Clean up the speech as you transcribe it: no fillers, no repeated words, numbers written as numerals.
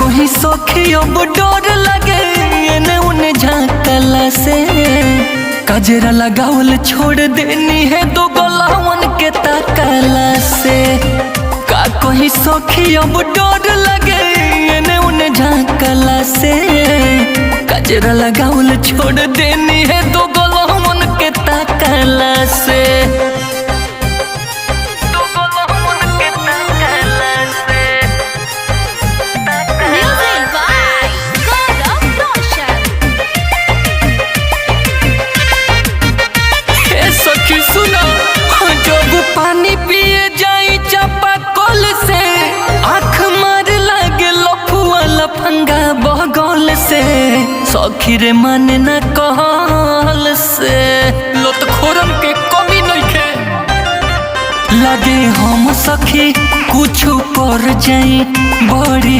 कोई सखी अब डर लगे एने उने झांकला से। कजरा लगावल छोड़ देनी है दो गलावन के ताकला से। का कोई सखी अब डर लगे एने उने झांकला से। कजरा लगावल छोड़ देनी है दो गलावन के ताकला से। पानी पिए जाई चापा कल से आँख मार लागे लफुआ लफंगा बगल से। सखी रे माने न कहल से लत खोरन के कमी नहीं खे। लगे हम सखी कुछ कर जाई बड़ी